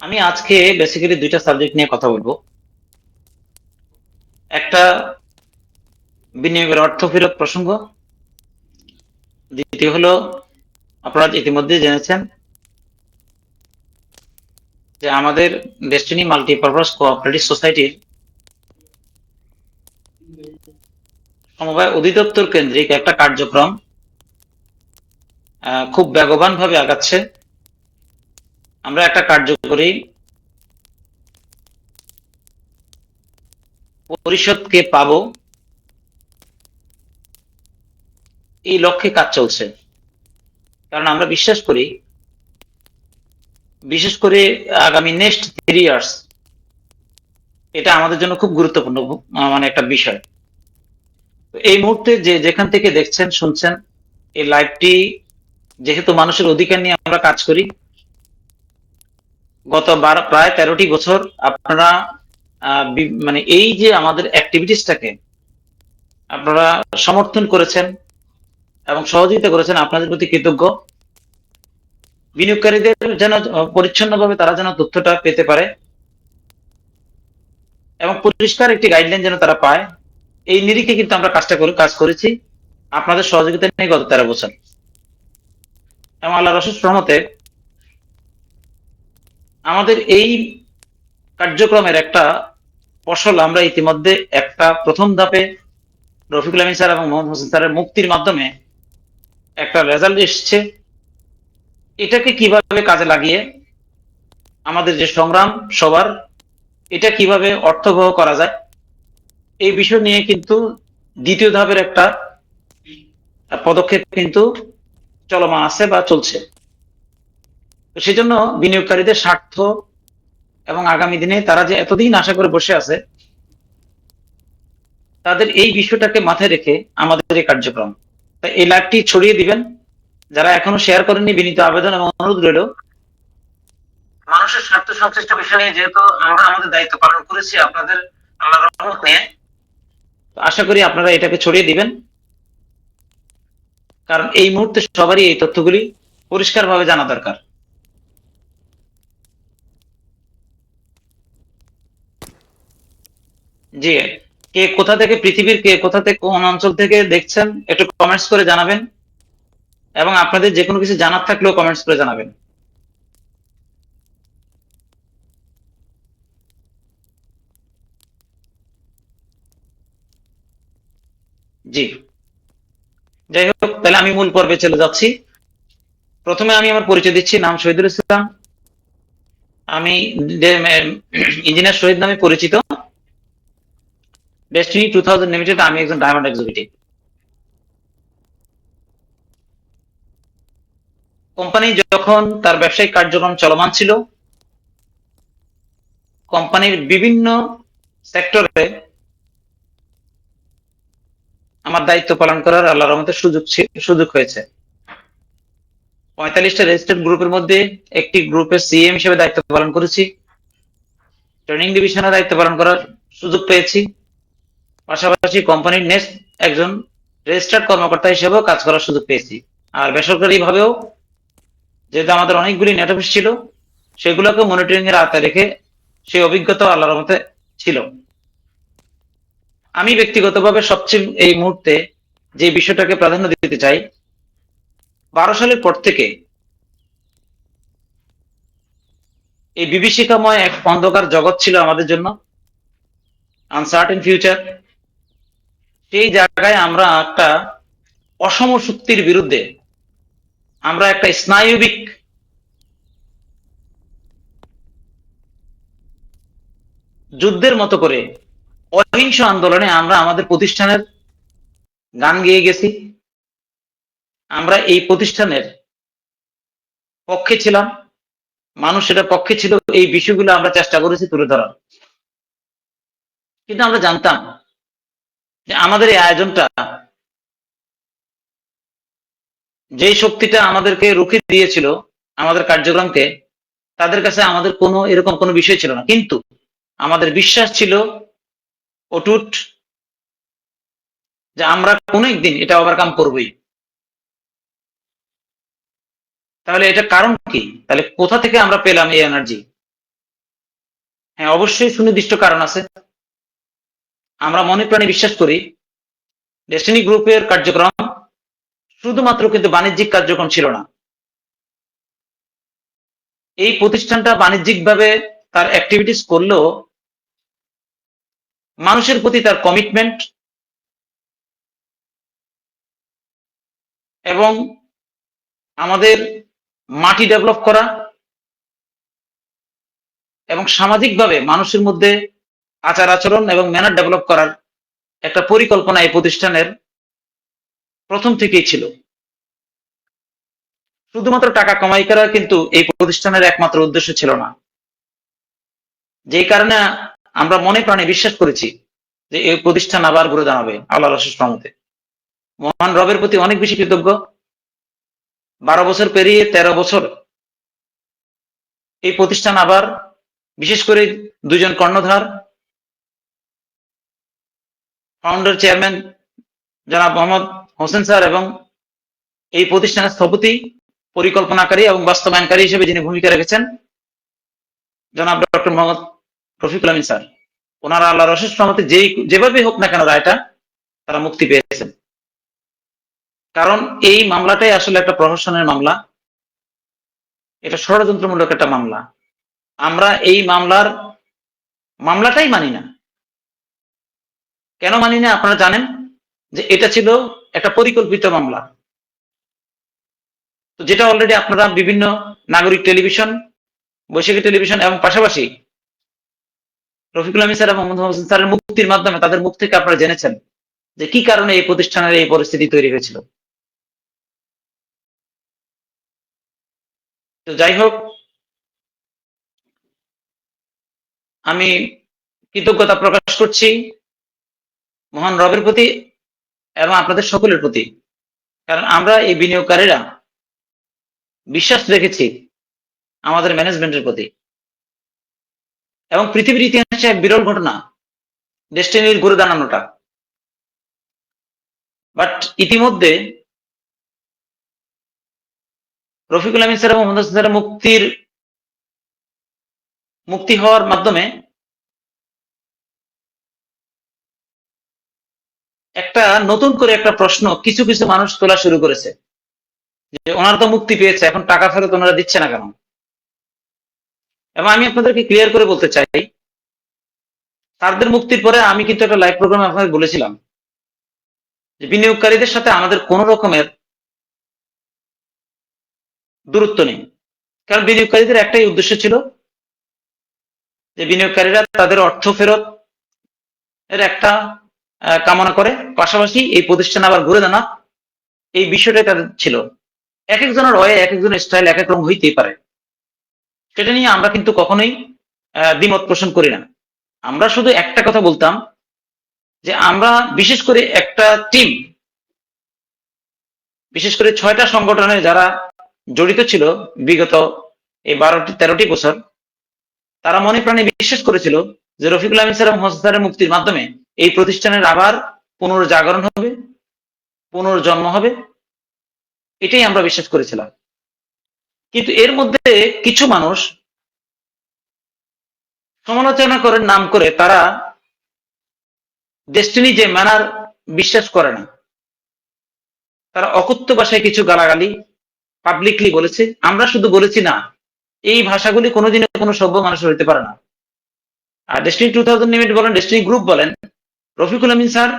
আমি আজকে বেসিক্যালি দুইটা সাবজেক্ট নিয়ে কথা বলবো। একটা বিনিয়োগের অর্থ ফেরত প্রসঙ্গ, দ্বিতীয় হলো আপনারা ইতিমধ্যে জেনেছেন যে আমাদের ডেস্টিনি মাল্টিপারপাস কোঅপারেটিভ সোসাইটির সমবায় অধিদপ্তর কেন্দ্রিক একটা কার্যক্রম খুব বেগবান ভাবে আগাচ্ছে। আমরা একটা কার্যকরী পরিষদকে পাবো, এই লক্ষ্যে কাজ চলছে। কারণ আমরা বিশ্বাস করি, বিশেষ করে আগামী নেক্সট 3 ইয়ার্স এটা আমাদের জন্য খুব গুরুত্বপূর্ণ, মানে একটা বিষয়। তো এই মুহূর্তে যে যেখান থেকে দেখছেন শুনছেন, এই লাইভটি যেহেতু মানুষের অধিকার নিয়ে আমরা কাজ করি, গত প্রায় 13টি বছর আপনারা মানে এই যে আমাদের অ্যাক্টিভিটিসটাকে আপনারা সমর্থন করেছেন এবং সহযোগিতা করেছেন, আপনাদের প্রতি কৃতজ্ঞ। বিনিয়োগকারীদের যেন পরিচ্ছন্নভাবে তারা যেন তথ্যটা পেতে পারে এবং পরিষ্কার একটি গাইডলাইন যেন তারা পায়, এই নিরিখে কিন্তু আমরা কাজ করেছি আপনাদের সহযোগিতা নিয়ে গত 13 বছর। এবং আল্লাহর অশেষ রহমতে আমাদের এই কার্যক্রমের একটা ফসল আমরা ইতিমধ্যে একটা প্রথম ধাপে রফিকুল আমিন স্যার এবং মোহাম্মদ হোসেন স্যারের মুক্তির মাধ্যমে একটা রেজাল্ট এসছে। এটাকে কিভাবে কাজে লাগিয়ে আমাদের যে সংগ্রাম সবার, এটা কিভাবে অর্থবহ করা যায়, এই বিষয় নিয়ে কিন্তু দ্বিতীয় ধাপের একটা পদক্ষেপ কিন্তু চলমান আছে বা চলছে। তো সেই জন্য বিনিয়োগকারীদের স্বার্থ এবং আগামী দিনে তারা যে এতদিন আশা করে বসে আছে, তাদের এই বিষয়টাকে মাথায় রেখে আমাদের এই কার্যক্রম, তাই এই লাইভটি ছড়িয়ে দিবেন। যারা এখনো শেয়ার করেননি, বিনীত আবেদন এবং অনুরোধ রইল, মানুষের স্বার্থ সংশ্লিষ্ট বিষয় নিয়ে যেহেতু আমরা আমাদের দায়িত্ব পালন করেছি আপনাদের আল্লাহর রহমত নিয়ে, আশা করি আপনারা এটাকে ছড়িয়ে দিবেন। কারণ এই মুহূর্তে সবারই এই তথ্যগুলি পরিষ্কারভাবে জানা দরকার। জি, কে কোথা থেকে, পৃথিবীর কে কোথা থেকে, কোন অঞ্চল থেকে দেখছেন একটু কমেন্টস করে জানাবেন, এবং আপনাদের যে কোনো কিছু জানার থাকলেও কমেন্টস করে জানাবেন। জি, যাই হোক, তাহলে আমি মূল পর্বে চলে যাচ্ছি। প্রথমে আমি আমার পরিচয় দিচ্ছি। নাম শহীদুল ইসলাম। আমি ইঞ্জিনিয়ার শহীদ নামে পরিচিত। ডেস্টিনি 2000 লিমিটেড আমি একজন ডায়মন্ড এক্সিকিউটিভ। কোম্পানি যখন তার ব্যবসায়িক কার্যক্রম চলমান ছিল, কোম্পানির বিভিন্ন সেক্টরে আমার দায়িত্ব পালন করার আল্লাহর রহমতে সুযোগ হয়েছে। 45টা রেজিস্টার্ড গ্রুপের মধ্যে একটি গ্রুপের সিএম হিসেবে দায়িত্ব পালন করেছি। ট্রেনিং ডিভিশনের দায়িত্ব পালন করার সুযোগ পেয়েছি। পাশাপাশি কোম্পানির নেক্সট একজন রেজিস্টার্ড কর্মকর্তা হিসেবেও কাজ করার সুযোগ পেয়েছি। আর বেসরকারি ভাবেও যেহেতু আমাদের অনেকগুলি নেট অফিস ছিল, সেগুলোকে মনিটরিং এর আওতায় রেখে সেই অভিজ্ঞতা আল্লাহর মতে ছিল। আমি ব্যক্তিগতভাবে সবচেয়ে এই মুহূর্তে যে বিষয়টাকে প্রাধান্য দিতে চাই, 12 সালের পর থেকে এই বিভীষিকাময় এক অন্ধকার জগৎ ছিল আমাদের জন্য, আনসার্টেন ফিউচার। সেই জায়গায় আমরা একটা অসম শক্তির বিরুদ্ধে আমরা একটা স্নায়বিক যুদ্ধের মতো করে অহিংস আন্দোলনে আমরা আমাদের প্রতিষ্ঠানের গান গেয়ে গেছি। আমরা এই প্রতিষ্ঠানের পক্ষে ছিলাম, মানুষ সেটার পক্ষে ছিল। এই বিষয়গুলো আমরা চেষ্টা করেছি তুলে ধরার। কিন্তু আমরা জানতাম যে আমাদের এই আয়োজনটা, যে শক্তিটা আমাদেরকে রুখে দিয়েছিল আমাদের কার্যক্রমকে, তাদের কাছে আমাদের কোনো এরকম কোনো বিষয় ছিল না। কিন্তু আমাদের বিশ্বাস ছিল অটুট যে আমরা কোনো একদিন এটা ওভারকাম করবই। তাহলে এটা কারণ কি? তাহলে কোথা থেকে আমরা পেলাম এই এনার্জি? হ্যাঁ, অবশ্যই সুনির্দিষ্ট কারণ আছে। আমরা মনে প্রাণে বিশ্বাস করি ডেস্টিনি গ্রুপের কার্যক্রম শুধুমাত্র কিন্তু বাণিজ্যিক কার্যক্রম ছিল না। এই প্রতিষ্ঠানটা বাণিজ্যিকভাবে তার অ্যাক্টিভিটিস করলেও মানুষের প্রতি তার কমিটমেন্ট এবং আমাদের মাটি ডেভেলপ করা এবং সামাজিকভাবে মানুষের মধ্যে আচার আচরণ এবং ম্যানার ডেভেলপ করার একটা পরিকল্পনা এই প্রতিষ্ঠানের প্রথম থেকেই ছিল। শুধুমাত্র টাকা কামাই করা কিন্তু এই প্রতিষ্ঠানের একমাত্র উদ্দেশ্য ছিল না। যেই কারণে আমরা মনে প্রাণে বিশ্বাস করেছি যে এই প্রতিষ্ঠান আবার ঘুরে দাঁড়াবে আল্লাহর অশেষ রহমতে। মহান রবের প্রতি অনেক বেশি কৃতজ্ঞ। 12 বছর পেরিয়ে 13 বছর এই প্রতিষ্ঠান আবার, বিশেষ করে দুজন কর্ণধার, ফাউন্ডার চেয়ারম্যান জনাব মোহাম্মদ হোসেন স্যার এবং এই প্রতিষ্ঠানের স্থপতি, পরিকল্পনাকারী এবং বাস্তবায়নকারী হিসেবে যিনি ভূমিকা রেখেছেন জনাব ডক্টর মোহাম্মদ রফিকুল আমিন স্যার। ওনারা আল্লাহর অশেষ রহমতে যেভাবে হোক না কেন রায়টা তারা মুক্তি পেয়েছেন। কারণ এই মামলাটাই আসলে একটা প্রহসনের মামলা, এটা ষড়যন্ত্রমূলক একটা মামলা। আমরা এই মামলাটাই মানি না। কেন মানি না আপনারা জানেন? যে এটা ছিল একটা পরিকল্পিত মামলা। তো যেটা অলরেডি আপনারা বিভিন্ন নাগরিক টেলিভিশন, বৈশাখী টেলিভিশন এবং পাশাপাশি রফিকুল আমিন স্যার এবং মোহাম্মদ হোসেন স্যারের মুক্তির মাধ্যমে তাদের মুখ থেকে আপনারা জেনেছেন যে কি কারণে এই প্রতিষ্ঠানের এই পরিস্থিতি তৈরি হয়েছিল। তো যাই হোক, আমি কৃতজ্ঞতা প্রকাশ করছি মহান রবের প্রতি এবং আপনাদের সকলের প্রতি। কারণ আমরা এই বিনিয়োগকারীরা বিশ্বাস রেখেছি আমাদের ম্যানেজমেন্টের প্রতি। এবং পৃথিবীর ইতিহাসে এক বিরল ঘটনা ডেস্টিনির ঘুরে দাঁড়ানোটা। বাট ইতিমধ্যে রফিকুল আমিন স্যার এবং মোহাম্মদ হোসেন স্যারের মুক্তি হওয়ার মাধ্যমে একটা নতুন করে একটা প্রশ্ন কিছু কিছু মানুষ তোলা শুরু করেছে যে ওনারা তো মুক্তি পেয়েছে, এখন টাকা ফেরত ওনারা দিচ্ছে না কেন? এবং আমি আপনাদেরকে ক্লিয়ার করে বলতে চাই, তাদের মুক্তির পরে আমি কিন্তু একটা লাইভ প্রোগ্রামে আপনাদের বলেছিলাম যে বিনিয়োগকারীদের সাথে আমাদের কোন রকমের দূরত্ব নেই। কারণ বিনিয়োগকারীদের একটাই উদ্দেশ্য ছিল যে বিনিয়োগকারীরা তাদের অর্থ ফেরত এর একটা কামনা করে, পাশাপাশি এই প্রতিষ্ঠান আবার ঘুরে দাঁড়া, এই বিষয়টাই তাদের ছিল। এক একজনের ওয়ে, এক একজনের স্টাইল এক এক রকম হইতেই পারে। সেটা নিয়ে আমরা কিন্তু কখনোই দ্বিমত পোষণ করি না। আমরা শুধু একটা কথা বলতাম যে আমরা বিশেষ করে একটা টিম, বিশেষ করে 6টা সংগঠনে যারা জড়িত ছিল বিগত এই 12-13টি বছর, তারা মনে প্রাণে বিশ্বাস করেছিল যে রফিকুল আমিন স্যার এবং হোসেন স্যারের মুক্তির মাধ্যমে এই প্রতিষ্ঠানের আবার পুনর্জাগরণ হবে, পুনর্জন্ম হবে। এটাই আমরা বিশ্বাস করেছিলাম। কিন্তু এর মধ্যে কিছু মানুষ সমালোচনা করার নাম করে তারা ডেস্টিনি যে ম্যানার বিশ্বাস করে না, তারা অকথ্য ভাষায় কিছু গালাগালি পাবলিকলি বলেছে। আমরা শুধু বলেছি না, এই ভাষাগুলি কোনোদিনও কোনো সভ্য মানুষের হইতে পারে না। আর ডেস্টিনি 2000 লিমিট বলেন, ডেস্টিনি গ্রুপ বলেন, রফিকুল আমিন স্যার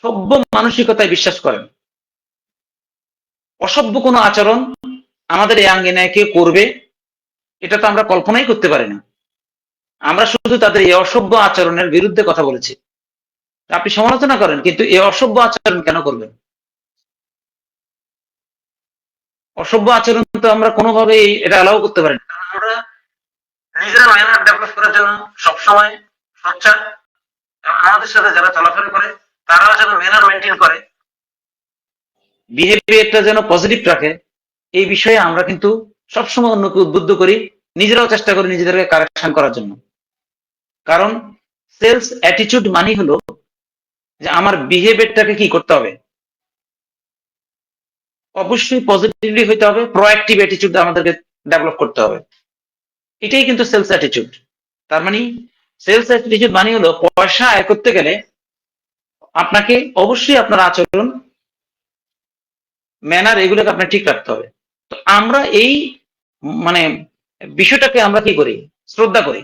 সভ্য মানসিকতায় বিশ্বাস করেন। অসভ্য কোনো আচরণ আমাদের এই আঙ্গিনায় কে করবে এটা তো আমরা কল্পনাই করতে পারি না। আমরা শুধু তাদের এই অসভ্য আচরণের বিরুদ্ধে কথা বলেছি। আপনি সমালোচনা করেন, কিন্তু এই অসভ্য আচরণ কেন করবেন? অসভ্য আচরণ তো আমরা কোনোভাবেই এটা অ্যালাউ করতে পারি না। আমরা নিজেরা ম্যানার ডেভেলপ করার জন্য সবসময় সোচ্চার। আমাদের সাথে যারা চলাফেরা করে তারাও যেন ম্যানার মেনটেন করে, বিহেভিয়ারটা যেন পজিটিভ রাখে, এই বিষয়ে আমরা কিন্তু সবসময় অন্যকে উদ্বুদ্ধ করি, নিজেরাও চেষ্টা করি নিজেদেরকে কারেকশন করার জন্য। কারণ সেলস অ্যাটিটিউড মানি হলো যে আমার বিহেভিয়ারটাকে কি করতে হবে, অবশ্যই পজিটিভলি হইতে হবে, প্রোঅ্যাক্টিভ অ্যাটিটিউড আমাদেরকে ডেভেলপ করতে হবে। এটাই কিন্তু সেলস অ্যাটিটিউড। তার মানে সেলস অ্যাটিটিউড মানে হলো পয়সা আয় করতে গেলে আপনাকে অবশ্যই আপনার আচরণ, ম্যানার এগুলোকে আপনার ঠিক রাখতে হবে। তো আমরা এই মানে বিষয়টাকে আমরা কি করি, শ্রদ্ধা করি।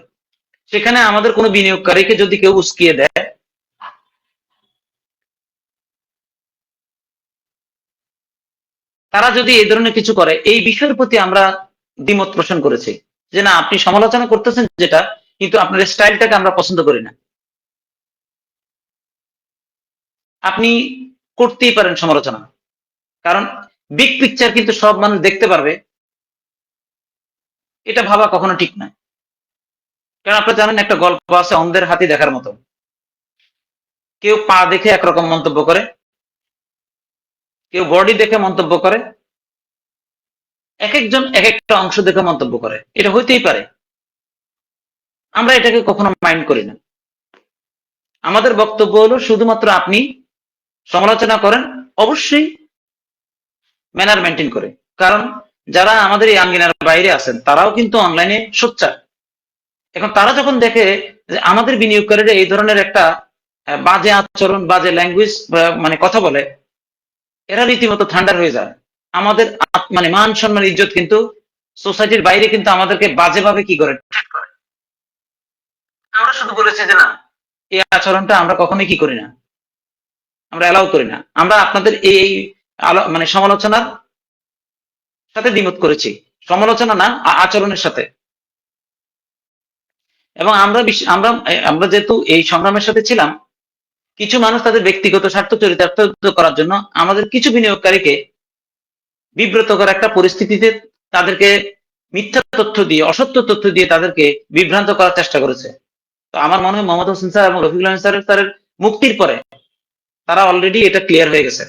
সেখানে আমাদের কোনো বিনিয়োগকারীকে যদি কেউ উস্কিয়ে দেয়, তারা যদি এই ধরনের কিছু করে, এই বিষয়ের প্রতি আমরা দ্বিমত পোষণ করেছি যে না, আপনি সমালোচনা করতেছেন যেটা, কিন্তু আপনার স্টাইলটাকে আমরা পছন্দ করি না। আপনি করতেই পারেন সমালোচনা, কারণ বিগ পিকচার কিন্তু সব মানুষ দেখতে পারবে, এটা ভাবা কখনো ঠিক নয়। কারণ আপনারা জানেন একটা গল্প আছে অন্ধের হাতি দেখার মতো। কেউ পা দেখে একরকম মন্তব্য করে, কেউ বডি দেখে মন্তব্য করে, এক একজন এক একটা অংশ দেখে মন্তব্য করে, এটা হইতেই পারে। আমরা এটাকে কখনো মাইন্ড করি না। আমাদের বক্তব্য হলো শুধুমাত্র আপনি সমালোচনা করেন, অবশ্যই ম্যানার মেনটেন করে। কারণ যারা আমাদের এই আঙ্গিনার বাইরে আছেন তারাও কিন্তু অনলাইনে সোচ্চার। এখন তারা যখন দেখে যে আমাদের বিনিয়োগকারীরা এই ধরনের একটা বাজে আচরণ, বাজে ল্যাঙ্গুয়েজ মানে কথা বলে, এরা রীতিমতো ঠান্ডার হয়ে যায়। আমাদের মানে মান সম্মান ইজ্জত কিন্তু সোসাইটির বাইরে কিন্তু আমাদেরকে বাজেভাবে কি করে treat করে। আমরা শুধু বলেছি যে না, এই আচরণটা আমরা কখনোই কি করি না, আমরা অ্যালাউ করি না। আমরা আপনাদের এই মানে সমালোচনার সাথে দ্বিমত করেছি, সমালোচনা না, আচরণের সাথে। এবং আমরা আমরা আমরা যেহেতু এই সংগ্রামের সাথে ছিলাম, কিছু মানুষ তাদের ব্যক্তিগত স্বার্থ চরিতার্থ করার জন্য আমাদের কিছু বিনিয়োগকারীকে বিব্রতকর একটা পরিস্থিতিতে তাদেরকে মিথ্যা তথ্য দিয়ে, অসত্য তথ্য দিয়ে তাদেরকে বিভ্রান্ত করার চেষ্টা করেছে। তো আমার মনে হয় মোহাম্মদ হোসেন স্যার এবং রফিকুল আহমেদ স্যারের মুক্তির পরে তারা অলরেডি এটা ক্লিয়ার হয়ে গেছে।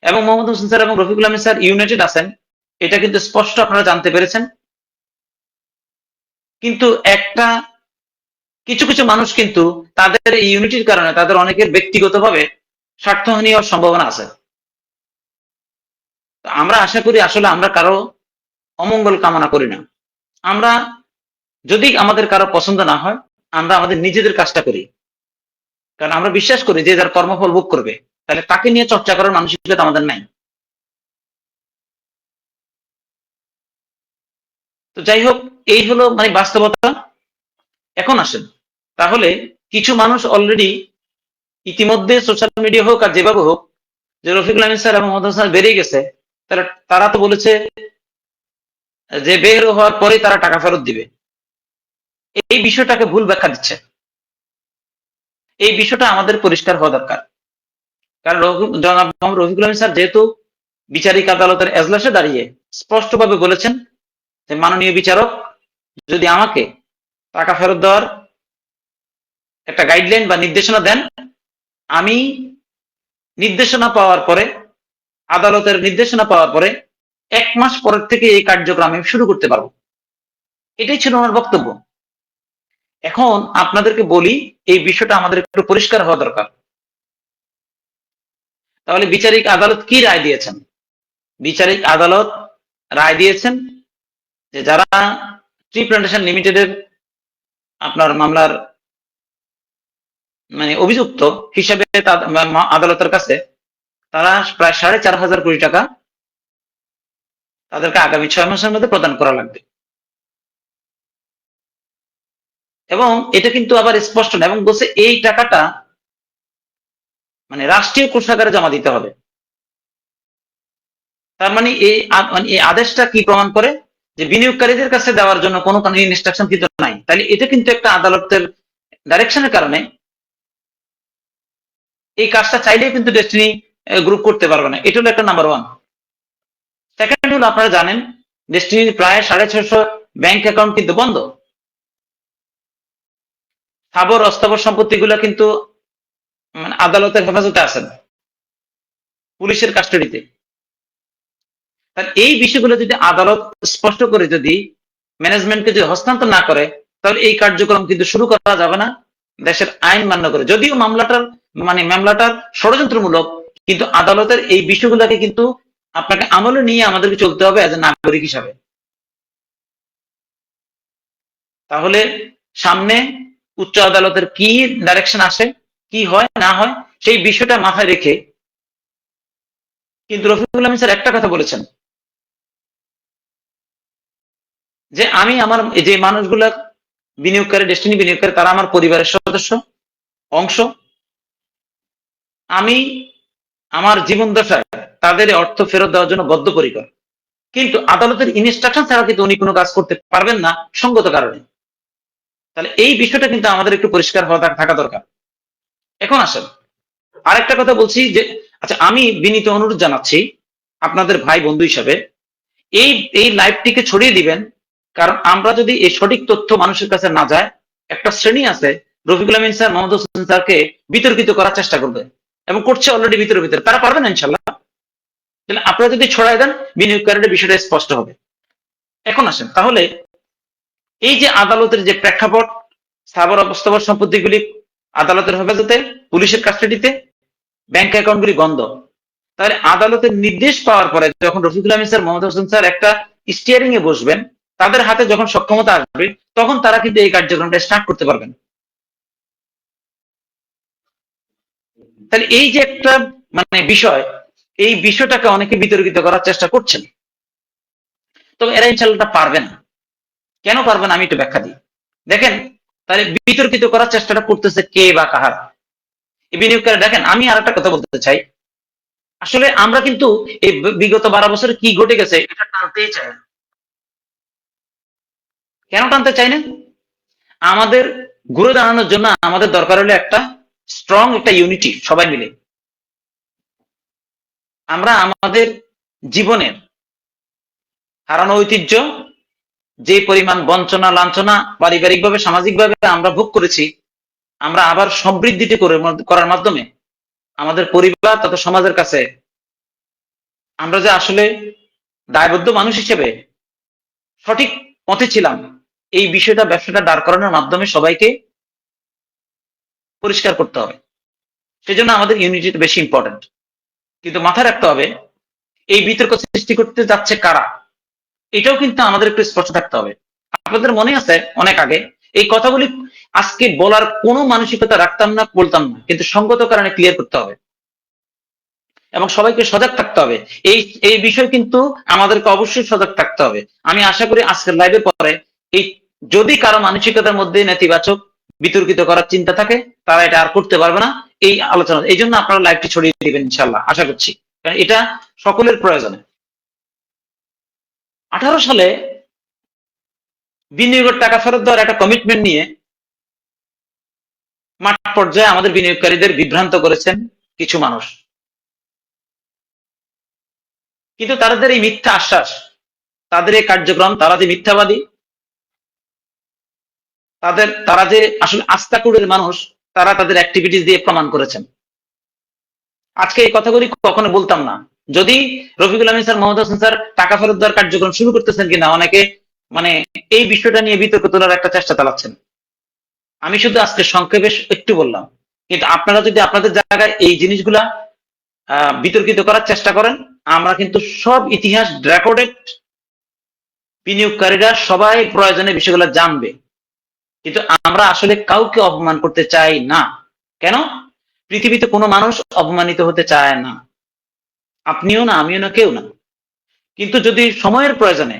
এবং মোহাম্মদ হোসেন স্যার এবং রফিকুল আহমেদ স্যার ইউনাইটেড আছেন, এটা কিন্তু স্পষ্ট আপনারা জানতে পেরেছেন। কিন্তু একটা কিছু কিছু মানুষ কিন্তু তাদের এই ইউনিটির কারণে তাদের অনেকের ব্যক্তিগতভাবে স্বার্থহানি হওয়ার সম্ভাবনা আছে। আমরা আশা করি আসলে আমরা কারো অমঙ্গল কামনা করি না। আমরা যদি আমাদের কারো পছন্দ না হয়, আমরা আমাদের নিজেদের কাজটা করি। কারণ আমরা বিশ্বাস করি যে যার কর্মফল ভোগ করবে, তাহলে তাকে নিয়ে চর্চা করার মানসিকতা আমাদের নাই। তো যাই হোক, এই হলো মানে বাস্তবতা। এখন আসেন, তাহলে কিছু মানুষ অলরেডি ইতিমধ্যে সোশ্যাল মিডিয়া হোক আর যেভাবে হোক, যে রফিকুল আহমেদ স্যার এবং মোহাম্মদ স্যার বেরিয়ে গেছে, তাহলে তারা তো বলেছে যে বের হওয়ার পরে তারা টাকা ফেরত দিবে। এই বিষয়টাকে ভুল ব্যাখ্যা দিচ্ছে। এই বিষয়টা আমাদের পরিষ্কার হওয়া দরকার। কারণ জনাব মোহাম্মদ রফিকুল আহমেদ স্যার যেহেতু বিচারিক আদালতের এজলাসে দাঁড়িয়ে স্পষ্টভাবে বলেছেন যে মাননীয় বিচারক যদি আমাকে টাকা ফেরত দেওয়ার একটা গাইডলাইন বা নির্দেশনা দেন, আমি নির্দেশনা পাওয়ার পরে, আদালতের নির্দেশনা পাওয়ার পরে 1 মাস পরের থেকে এই কার্যক্রম আমি শুরু করতে পারবো। এটাই ছিল আমার বক্তব্য। এখন আপনাদেরকে বলি, এই বিষয়টা আমাদের একটু পরিষ্কার হওয়া দরকার। তাহলে বিচারিক আদালত কি রায় দিয়েছেন? বিচারিক আদালত রায় দিয়েছেন যে যারা ট্রি প্ল্যান্টেশন লিমিটেডের আপনার মামলার মানে অভিযুক্ত হিসেবে আদালতের কাছে তারা প্রায় 4,500 কোটি টাকা তাদেরকে আগামী 6 মাসের মধ্যে প্রদান করা লাগবে। এবং এটা কিন্তু আবার স্পষ্ট না, এবং বলছে এই টাকাটা মানে রাষ্ট্রীয় কোষাগারে জমা দিতে হবে। তার মানে এই আদেশটা কি প্রমাণ করে যে বিনিয়োগকারীদের কাছে দেওয়ার জন্য কোনো ইনস্ট্রাকশন কিন্তু নাই। তাহলে এটা কিন্তু একটা আদালতের ডাইরেকশনের কারণে এই কাজটা চাইলেই কিন্তু ডেস্টিনি গ্রুপ করতে পারবে না। এটা হলো একটা নাম্বার ওয়ান। সেকেন্ড হলো আপনারা জানেন ডেস্টিনির প্রায় 650 ব্যাংক অ্যাকাউন্ট কিন্তু বন্ধ। স্থাবর অস্থাবর সম্পত্তিগুলো কিন্তু মানে আদালতের হেফাজতে আছেন, পুলিশের কাস্টডিতে। তাহলে এই বিষয়গুলো যদি আদালত স্পষ্ট করে যদি ম্যানেজমেন্টকে যদি হস্তান্তর না করে, তাহলে এই কার্যক্রম কিন্তু শুরু করা যাবে না দেশের আইন মান্য করে। যদিও মামলাটার ষড়যন্ত্রমূলক, কিন্তু আদালতের এই বিষয়গুলোকে কিন্তু আপনাকে আমলে নিয়ে আমাদেরকে চলতে হবে এজ এ নাগরিক হিসাবে। তাহলে সামনে উচ্চ আদালতের কি ডাইরেকশন আসে, কি হয় না হয়, সেই বিষয়টা মাথায় রেখে কিন্তু রফিকুল আমিন স্যার একটা কথা বলেছেন যে আমি আমার এই যে মানুষগুলা বিনিয়োগকারী, ডেস্টিনি বিনিয়োগকারী, তারা আমার পরিবারের সদস্য, অংশ। আমি আমার জীবন দশায় তাদের অর্থ ফেরত দেওয়ার জন্য বদ্ধপরিকর, কিন্তু আদালতের ইনস্ট্রাকশন ছাড়া কিন্তু উনি কোনো কাজ করতে পারবেন না সঙ্গত কারণে। তাহলে এই বিষয়টা কিন্তু আমাদের একটু পরিষ্কার হওয়া থাকা দরকার। এখন আসেন আরেকটা কথা বলছি যে, আচ্ছা আমি বিনীত অনুরোধ জানাচ্ছি আপনাদের ভাই বন্ধু হিসাবে এই এই লাইভটিকে ছড়িয়ে দিবেন। কারণ আমরা যদি এই সঠিক তথ্য মানুষের কাছে না যায়, একটা শ্রেণী আছে রফিকুল আমিন স্যার, মোহাম্মদ হোসেন স্যারকে বিতর্কিত করার চেষ্টা করবে এবং করছে অলরেডি ভিতরে ভিতরে, তারা পারবে না ইনশাল্লাহ। তাহলে আপনারা যদি ছড়াই দেন, বিনিয়োগকারীদের বিষয়টা স্পষ্ট হবে। এখন আসেন তাহলে এই যে আদালতের যে প্রেক্ষাপট, স্থাবর অবস্থাবর সম্পত্তিগুলি আদালতের হেফাজতে, পুলিশের কাস্টাডিতে, ব্যাংক অ্যাকাউন্টগুলি বন্ধ। তাহলে আদালতের নির্দেশ পাওয়ার পরে যখন রফিকুল আমিন স্যার, মোহাম্মদ হোসেন স্যার একটা স্টিয়ারিং এ বসবেন, তাদের হাতে যখন সক্ষমতা আসবে, তখন তারা কিন্তু এই কার্যক্রমটা স্টার্ট করতে পারবেন। তাহলে এই যে একটা মানে বিষয়, এই বিষয়টাকে অনেকে বিতর্কিত করার চেষ্টা করছেন, তবে এরা ইনশাল্লাহ পারবে না। কেন পারবে না আমি একটু ব্যাখ্যা দিই। দেখেন, তাহলে বিতর্কিত করার চেষ্টাটা করতেছে কে বা কাহার? এই বিনিয়োগকারী। দেখেন আমি আর একটা কথা বলতে চাই, আসলে আমরা কিন্তু এই বিগত 12 বছরে কি ঘটে গেছে এটা টানতেই চাই না। কেন টানতে চাই না? আমাদের ঘুরে দাঁড়ানোর জন্য আমাদের দরকার হলো একটা স্ট্রং একটা ইউনিটি, সবাই মিলে আমরা আমাদের জীবনের হারানো ঐতিহ্য, যে পরিমাণ বঞ্চনা লাঞ্ছনা পারিবারিকভাবে সামাজিকভাবে আমরা ভোগ করেছি, আমরা আবার সমৃদ্ধিটি করার মাধ্যমে আমাদের পরিবার তথা সমাজের কাছে আমরা যে আসলে দায়বদ্ধ মানুষ হিসেবে সঠিক পথে ছিলাম, এই বিষয়টা ব্যবসাটা দাঁড় করানোর মাধ্যমে সবাইকে পরিষ্কার করতে হবে। সেজন্য আমাদের ইউনিটি বেশি ইম্পর্টেন্ট। কিন্তু মাথায় রাখতে হবে এই বিতর্ক সৃষ্টি করতে যাচ্ছে কারা, এটাও কিন্তু আমাদের একটু স্পষ্ট থাকতে হবে। আপনাদের মনে আছে অনেক আগে এই কথাগুলি আজকে বলার কোনো মানসিকতা রাখতাম না, বলতাম না, কিন্তু সঙ্গত কারণে ক্লিয়ার করতে হবে এবং সবাইকে সজাগ থাকতে হবে। এই এই বিষয় কিন্তু আমাদেরকে অবশ্যই সজাগ থাকতে হবে। আমি আশা করি আজকের লাইভের পরে এই যদি কারো মানসিকতার মধ্যে নেতিবাচক বিতর্কিত করার চিন্তা থাকে, তারা এটা আর করতে পারবে না এই আলোচনা। এই জন্য আপনারা লাইভটি ছড়িয়ে দিবেন ইনশাল্লাহ, আশা করছি, কারণ এটা সকলের প্রয়োজনে। 18 সালে বিনিয়োগের টাকা ফেরত দেওয়ার একটা কমিটমেন্ট নিয়ে মাঠ পর্যায়ে আমাদের বিনিয়োগকারীদের বিভ্রান্ত করেছেন কিছু মানুষ, কিন্তু তাদের এই মিথ্যা আশ্বাস, তাদের এই কার্যক্রম, তারা যে মিথ্যাবাদী, তারা যে আসলে আস্তাকুড়ের মানুষ, তারা তাদের অ্যাক্টিভিটিস দিয়ে প্রমাণ করেছেন। আজকে এই কথাগুলি কখনো বলতাম না যদি রফিকুল আমিন স্যার, মোহাম্মদ হোসেন স্যার টাকা ফেরত দেওয়ার কার্যক্রম শুরু করতেছেন কিনা অনেকে মানে এই বিষয়টা নিয়ে বিতর্ক তোলার একটা চেষ্টা চালাচ্ছেন। আমি শুধু আজকে সংক্ষেপে একটু বললাম, কিন্তু আপনারা যদি আপনাদের জায়গায় এই জিনিসগুলা বিতর্কিত করার চেষ্টা করেন, আমরা কিন্তু সব ইতিহাস রেকর্ডেড, বিনিয়োগকারীরা সবাই প্রয়োজনে বিষয়গুলো জানবে। কিন্তু আমরা আসলে কাউকে অপমান করতে চাই না। কেন? পৃথিবীতে কোনো মানুষ অপমানিত হতে চায় না, আপনিও না, আমিও না, কেউ না। কিন্তু যদি সময়ের প্রয়োজনে,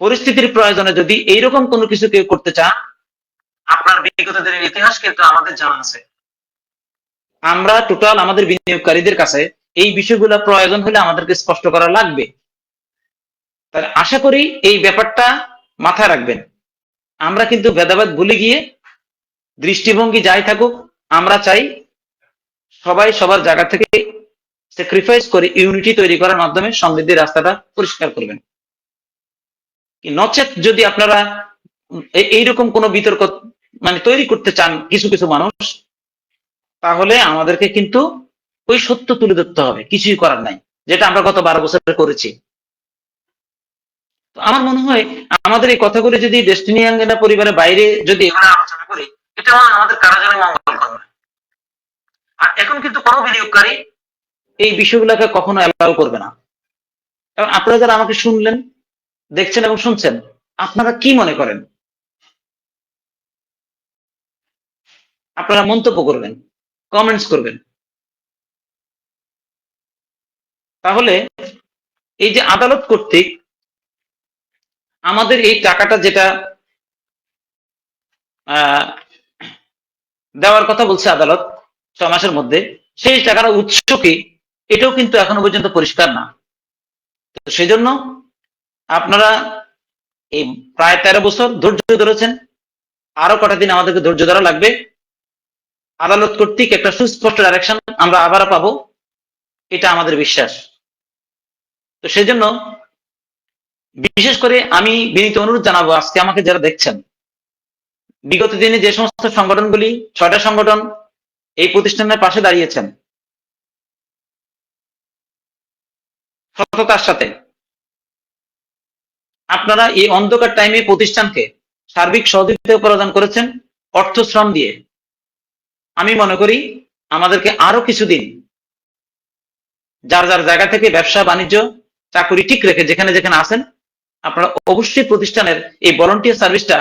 পরিস্থিতির প্রয়োজনে যদি এইরকম কোনো কিছু কেউ করতে চান, আপনার বিগত দিনের ইতিহাস কিন্তু আমাদের জানা আছে। আমরা টোটাল আমাদের বিনিয়োগকারীদের কাছে এই বিষয়গুলো প্রয়োজন হলে আমাদেরকে স্পষ্ট করা লাগবে। তাহলে আশা করি এই ব্যাপারটা মাথায় রাখবেন। আমরা কিন্তু ভেদাভেদ ভুলে গিয়ে, দৃষ্টিভঙ্গি যাই থাকুক, আমরা চাই সবাই সবার জায়গা থেকে স্যাক্রিফাইস করে ইউনিটি তৈরি করার মাধ্যমে সমৃদ্ধির রাস্তাটা পরিষ্কার করবেন। নচেত যদি আপনারা এইরকম কোন বিতর্ক মানে তৈরি করতে চান কিছু কিছু মানুষ, তাহলে আমাদেরকে কিন্তু ওই সত্য তুলে ধরতে হবে, কিছুই করার নাই, যেটা আমরা গত 12 বছর করেছি। তো আমার মনে হয় আমাদের এই কথাগুলি যদি ডেস্টিনি আঙ্গেনা পরিবারের বাইরে যদি আমরা আলোচনা করি, এটা আমাদের কারো জন্য মঙ্গল করবে। আর এখন কিন্তু কোনো বিনিয়োগকারী এই বিষয়গুলোকে কখনো অ্যালাউ করবে না। এবং আপনারা যারা আমাকে শুনলেন, দেখছেন এবং শুনছেন, আপনারা কি মনে করেন আপনারা মন্তব্য করবেন, কমেন্টস করবেন। তাহলে এই যে আদালত কর্তৃক আমাদের এই টাকাটা যেটা দেওয়ার কথা বলছে আদালত 6 মাসের মধ্যে, সেই টাকার উৎস কি এটাও কিন্তু এখনো পর্যন্ত পরিষ্কার না। তো সেই জন্য আপনারা এই প্রায় 13 বছর ধৈর্য ধরেছেন, আরো কটা দিন আমাদেরকে ধৈর্য ধরা লাগবে। আদালত কর্তৃক একটা সুস্পষ্ট ডাইরেকশন আমরা আবার পাবো, এটা আমাদের বিশ্বাস। তো সেই জন্য বিশেষ করে আমি বিনীত অনুরোধ জানাবো, আজকে আমাকে যারা দেখছেন, বিগত দিনে যে সমস্ত সংগঠনগুলি 6টা সংগঠন এই প্রতিষ্ঠানের পাশে দাঁড়িয়েছেন সততার সাথে, আপনারা এই অন্ধকার টাইমে প্রতিষ্ঠানকে সার্বিক সহযোগিতা প্রদান করেছেন অর্থ শ্রম দিয়ে। আমি মনে করি আমাদেরকে আরো কিছুদিন যার যার জায়গা থেকে ব্যবসা বাণিজ্য চাকুরি ঠিক রেখে যেখানে যেখানে আছেন, আপনারা অবশ্যই প্রতিষ্ঠানের এই ভলান্টিয়ার সার্ভিসটা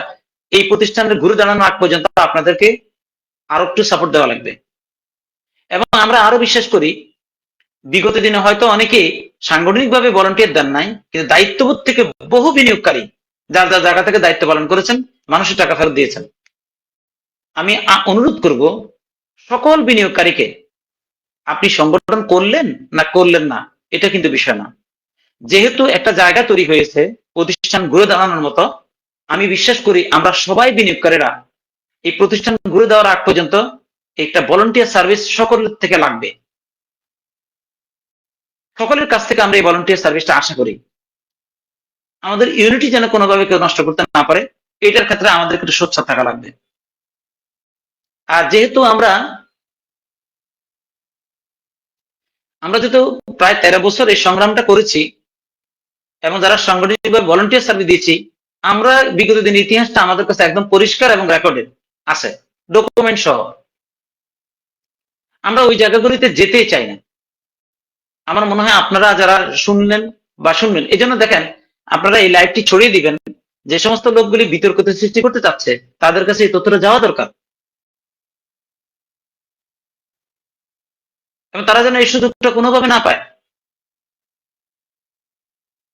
এই প্রতিষ্ঠানের ঘুরে দাঁড়ানো আগ পর্যন্ত আপনাদেরকে আরো একটু সাপোর্ট দেওয়া লাগবে। এবং আমরা আরো বিশ্বাস করি, বিগত দিনে হয়তো অনেকে সাংগঠনিকভাবে ভলান্টিয়ার দেন নাই, কিন্তু দায়িত্ববোধ থেকে বহু বিনিয়োগকারী যার যার জায়গা থেকে দায়িত্ব পালন করেছেন, মানুষের টাকা ফেরত দিয়েছেন। আমি অনুরোধ করব সকল বিনিয়োগকারীকে, আপনি সংগঠন করলেন না করলেন না এটা কিন্তু বিষয় না, যেহেতু একটা জায়গা তৈরি হয়েছে প্রতিষ্ঠান ঘুরে দাঁড়ানোর মতো, আমি বিশ্বাস করি আমরা সবাই বিনিয়োগকারীরা এই প্রতিষ্ঠান ঘুরে দেওয়ার আগ পর্যন্ত একটা ভলান্টিয়ার সার্ভিস সকলের থেকে লাগবে। সকলের কাছ থেকে আমরা এই ভলান্টিয়ার সার্ভিসটা আশা করি। আমাদের ইউনিটি যেন কোনোভাবে কেউ নষ্ট করতে না পারে, এটার ক্ষেত্রে আমাদের একটু সোচ্চার থাকা লাগবে। আর যেহেতু আমরা যেহেতু প্রায় 13 বছর এই সংগ্রামটা করেছি এবং যারা সাংগঠনিকভাবে ভলান্টিয়ার সার্ভিস দিয়েছি, আমরা বিগত দিনের ইতিহাসটা আমাদের কাছে একদম পরিষ্কার এবং রেকর্ডেড আছে, ডকুমেন্ট সহ। আমরা ওই জায়গাগুলিতে যেতেই চাই না। আমার মনে হয় আপনারা যারা শুনলেন বা শুনবেন, এই জন্য দেখেন আপনারা এই লাইভটি ছড়িয়ে দিবেন, যে সমস্ত লোকগুলি বিতর্কতা সৃষ্টি করতে চাচ্ছে তাদের কাছে এই তথ্যটা যাওয়া দরকার, এবং তারা যেন এই সুযোগটা কোনোভাবে না পায়।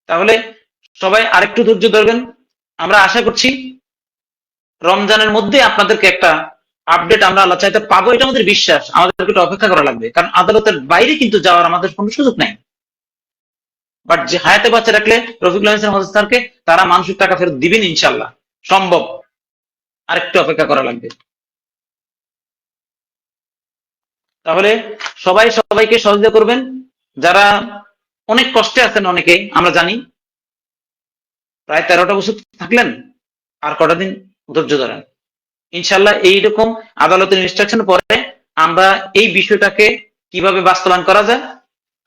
তাহলে সবাই আরেকটু ধৈর্য ধরবেন। আমরা আশা করছি রমজানের মধ্যে আপনাদেরকে একটা আপডেট আমরা আল্লাহ চাইতে পাবো, এটা আমাদের বিশ্বাস। আমাদেরকে একটু অপেক্ষা করা লাগবে, কারণ আদালতের বাইরে কিন্তু যাওয়ার আমাদের কোনো সুযোগ নাই। বাট যে হায়াতে বাচ্চা রাখলে রফিকুল ইসলাম স্যারকে তারা মানুষের টাকা ফেরত দিবেন ইনশাল্লাহ, সম্ভব। আরেকটু অপেক্ষা করা লাগবে। তাহলে সবাই সবাইকে সহযোগিতা করবেন, যারা অনেক কষ্টে আছেন, অনেকে আমরা জানি, প্রায় 13টা বছর থাকলেন, আর কটা দিন ধৈর্য ধরেন। ইনশাল্লাহ এইরকম আদালতের ইনস্ট্রাকশন পরে আমরা এই বিষয়টাকে কিভাবে বাস্তবায়ন করা যায়,